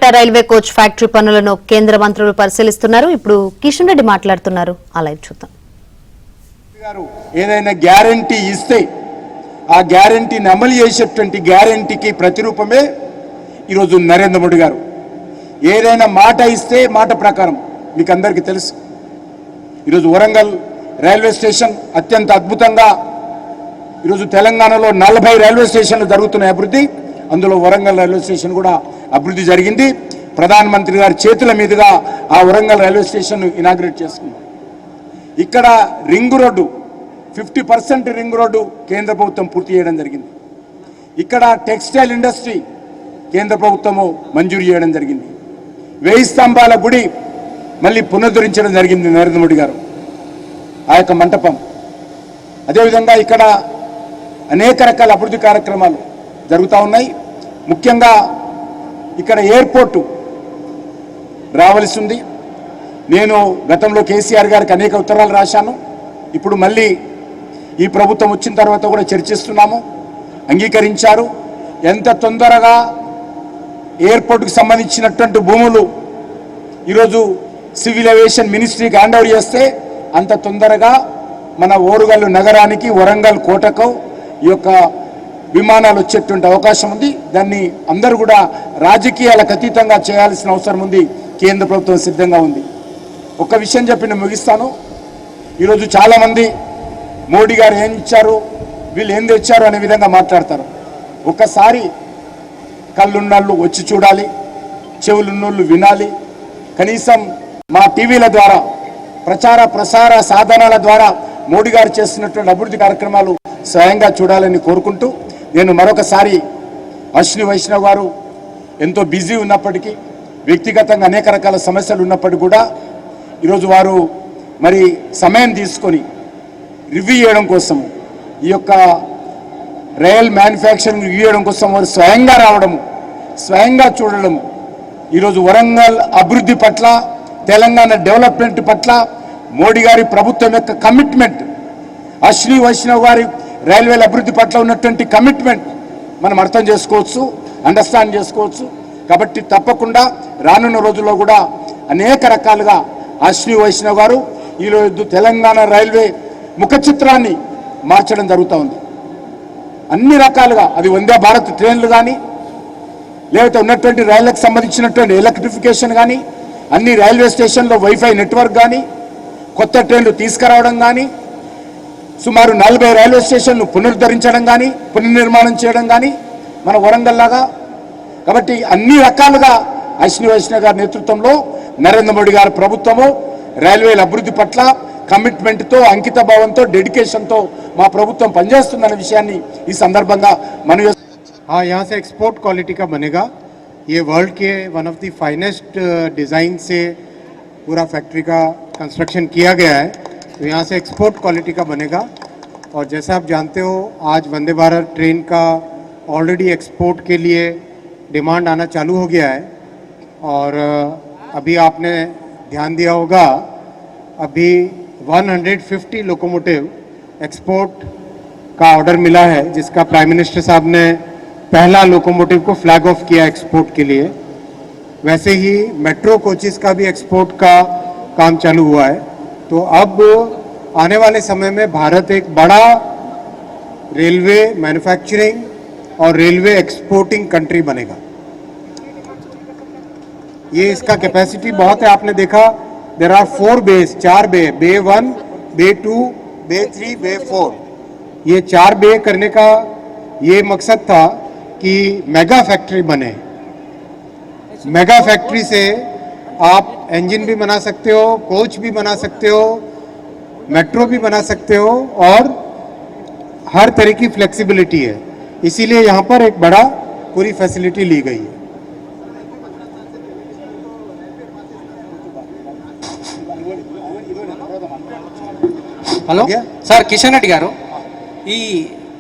Suryapet railway coach factory పనులను కేంద్ర మంత్రులు పరిశీలిస్తున్నారు. ఇప్పుడు కిషన్ రెడ్డి మాట్లాడుతున్నారు. ఆ లైవ్ చూద్దాం. ఏదైనా గ్యారంటీ ఇస్తే ఆ గ్యారంటీని అమలు చేసేటువంటి గ్యారంటీకి ప్రతిరూపమే ఈరోజు నరేంద్ర మోడీ గారు. ఏదైనా మాట ఇస్తే మాట ప్రకారం మీకు అందరికీ తెలుసు. ఈరోజు వరంగల్ రైల్వే స్టేషన్ అత్యంత అద్భుతంగా ఈరోజు తెలంగాణలో 40 రైల్వే స్టేషన్లు జరుగుతున్న అభివృద్ధి, అందులో వరంగల్ రైల్వే స్టేషన్ కూడా అభివృద్ధి జరిగింది. ప్రధానమంత్రి గారి చేతుల మీదుగా ఆ వరంగల్ రైల్వే స్టేషన్ ఇనాగ్రేట్ చేసుకున్నాం. ఇక్కడ రింగ్ రోడ్డు 50% రింగ్ రోడ్డు కేంద్ర ప్రభుత్వం పూర్తి చేయడం జరిగింది. ఇక్కడ టెక్స్టైల్ ఇండస్ట్రీ కేంద్ర ప్రభుత్వము మంజూరు చేయడం జరిగింది. 1000 స్తంభాల గుడి మళ్ళీ పునరుద్ధరించడం జరిగింది నరేంద్ర మోడీ గారు, ఆ యొక్క మంటపం. అదేవిధంగా ఇక్కడ అనేక రకాల అభివృద్ధి కార్యక్రమాలు జరుగుతూ ఉన్నాయి. ముఖ్యంగా ఇక్కడ ఎయిర్పోర్టు రావాల్సి ఉంది. నేను గతంలో కేసీఆర్ గారికి అనేక ఉత్తరాలు రాశాను. ఇప్పుడు మళ్ళీ ఈ ప్రభుత్వం వచ్చిన తర్వాత కూడా చర్చిస్తున్నాము, అంగీకరించారు. ఎంత తొందరగా ఎయిర్పోర్టుకు సంబంధించినటువంటి భూములు ఈరోజు సివిల్ ఏవియేషన్ మినిస్ట్రీకి హ్యాండ్ ఓవర్ చేస్తే అంత తొందరగా మన ఓరుగల్లు నగరానికి, వరంగల్ కోటకు ఈ యొక్క విమానాలు వచ్చేటువంటి అవకాశం ఉంది. దాన్ని అందరూ కూడా రాజకీయాలకు అతీతంగా చేయాల్సిన అవసరం ఉంది. కేంద్ర ప్రభుత్వం సిద్ధంగా ఉంది. ఒక్క విషయం చెప్పి నేను ముగిస్తాను. ఈరోజు చాలామంది మోడీ గారు ఏం ఇచ్చారు, వీళ్ళు ఏం తెచ్చారు అనే విధంగా మాట్లాడతారు. ఒక్కసారి కళ్ళున్నోళ్ళు వచ్చి చూడాలి, చెవులున్నోళ్ళు వినాలి. కనీసం మా టీవీల ద్వారా, ప్రచార ప్రసార సాధనాల ద్వారా మోడీ గారు చేస్తున్నటువంటి అభివృద్ధి కార్యక్రమాలు స్వయంగా చూడాలని కోరుకుంటూ, నేను మరొకసారి అశ్విని వైష్ణవ్ గారు ఎంతో బిజీ ఉన్నప్పటికీ, వ్యక్తిగతంగా అనేక రకాల సమస్యలు ఉన్నప్పటికీ కూడా ఈరోజు వారు మరి సమయం తీసుకొని రివ్యూ చేయడం కోసం, ఈ యొక్క రైల్ మ్యానుఫ్యాక్చరింగ్ రివ్యూ చేయడం కోసం వారు స్వయంగా రావడము, స్వయంగా చూడడము, ఈరోజు వరంగల్ అభివృద్ధి పట్ల, తెలంగాణ డెవలప్మెంట్ పట్ల మోడీ గారి ప్రభుత్వం యొక్క కమిట్మెంట్, అశ్విని వైష్ణవ్ గారి రైల్వేల అభివృద్ధి పట్ల ఉన్నటువంటి కమిట్మెంట్ మనం అర్థం చేసుకోవచ్చు, అండర్స్టాండ్ చేసుకోవచ్చు. కాబట్టి తప్పకుండా రానున్న రోజుల్లో కూడా అనేక రకాలుగా అశ్విని వైష్ణవ్ గారు ఈరోజు తెలంగాణ రైల్వే ముఖ చిత్రాన్ని మార్చడం జరుగుతూ ఉంది. అన్ని రకాలుగా, అది వందే భారత్ ట్రైన్లు కానీ, లేకపోతే ఉన్నటువంటి రైళ్లకు సంబంధించినటువంటి ఎలక్ట్రిఫికేషన్ కానీ, అన్ని రైల్వే స్టేషన్లో వైఫై నెట్వర్క్ కానీ, కొత్త ట్రైన్లు తీసుకురావడం కానీ, సుమారు 40 రైల్వే స్టేషన్లు పునరుద్ధరించడం కానీ, పునర్నిర్మాణం చేయడం కానీ మన వరంగల్ లాగా. కాబట్టి అన్ని రకాలుగా అశ్విని వైష్ణవ్ గారి నేతృత్వంలో నరేంద్ర మోడీ గారి ప్రభుత్వము రైల్వేల అభివృద్ధి పట్ల కమిట్మెంట్తో, అంకిత భావంతో, డెడికేషన్తో మా ప్రభుత్వం పనిచేస్తుందన్న విషయాన్ని ఈ సందర్భంగా మనం हाँ, यहाँ से एक्सपोर्ट क्वालिटी का बनेगा। ये वर्ल्ड के one of the finest design से पूरा फैक्ट्री का कंस्ट्रक्शन किया गया है, तो यहाँ से एक्सपोर्ट क्वालिटी का बनेगा। और जैसा आप जानते हो, आज वंदे भारत ट्रेन का ऑलरेडी एक्सपोर्ट के लिए डिमांड आना चालू हो गया है। और अभी आपने ध्यान दिया होगा, अभी 150 लोकोमोटिव एक्सपोर्ट का ऑर्डर मिला है, जिसका प्राइम मिनिस्टर साहब ने पहला लोकोमोटिव को फ्लैग ऑफ किया एक्सपोर्ट के लिए। वैसे ही मेट्रो कोचेस का भी एक्सपोर्ट का काम चालू हुआ है। तो अब आने वाले समय में भारत एक बड़ा रेलवे मैन्युफैक्चरिंग और रेलवे एक्सपोर्टिंग कंट्री बनेगा। ये इसका कैपेसिटी बहुत है। आपने देखा, देयर आर 4 बेस, 4 बे, बे 1, बे 2, बे 3, बे 4। ये 4 बे करने का ये मकसद था कि मेगा फैक्ट्री बने। मेगा फैक्ट्री से आप इंजन भी बना सकते हो, कोच भी बना सकते हो, मेट्रो भी बना सकते हो, और हर तरह की फ्लेक्सिबिलिटी है। इसीलिए यहाँ पर एक बड़ा पूरी फैसिलिटी ली गई है। హలో సార్, కిషన్ రెడ్డి గారు, ఈ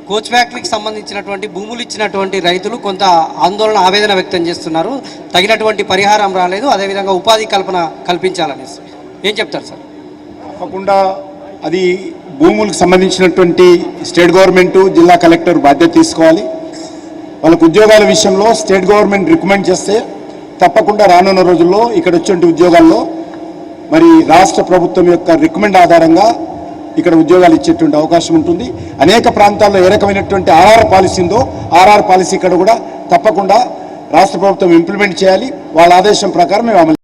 కోచ్ ఫ్యాక్టరీకి సంబంధించినటువంటి భూములు ఇచ్చినటువంటి రైతులు కొంత ఆందోళన, ఆవేదన వ్యక్తం చేస్తున్నారు. తగినటువంటి పరిహారం రాలేదు, అదేవిధంగా ఉపాధి కల్పించాలని ఏం చెప్తారు సార్? తప్పకుండా అది భూములకు సంబంధించినటువంటి స్టేట్ గవర్నమెంటు, జిల్లా కలెక్టర్ బాధ్యత తీసుకోవాలి. వాళ్ళకు ఉద్యోగాల విషయంలో స్టేట్ గవర్నమెంట్ రికమెండ్ చేస్తే తప్పకుండా రానున్న రోజుల్లో ఇక్కడ వచ్చే ఉద్యోగాల్లో మరి రాష్ట్ర ప్రభుత్వం యొక్క రికమెండ్ ఆధారంగా ఇక్కడ ఉద్యోగాలు ఇచ్చేటువంటి అవకాశం ఉంటుంది. అనేక ప్రాంతాల్లో ఏ రకమైనటువంటి ఆర్ఆర్ పాలసీ ఉందో ఆర్ఆర్ పాలసీ ఇక్కడ కూడా తప్పకుండా రాష్ట్ర ప్రభుత్వం ఇంప్లిమెంట్ చేయాలి. వాళ్ళ ఆదేశం ప్రకారం మేము అమలు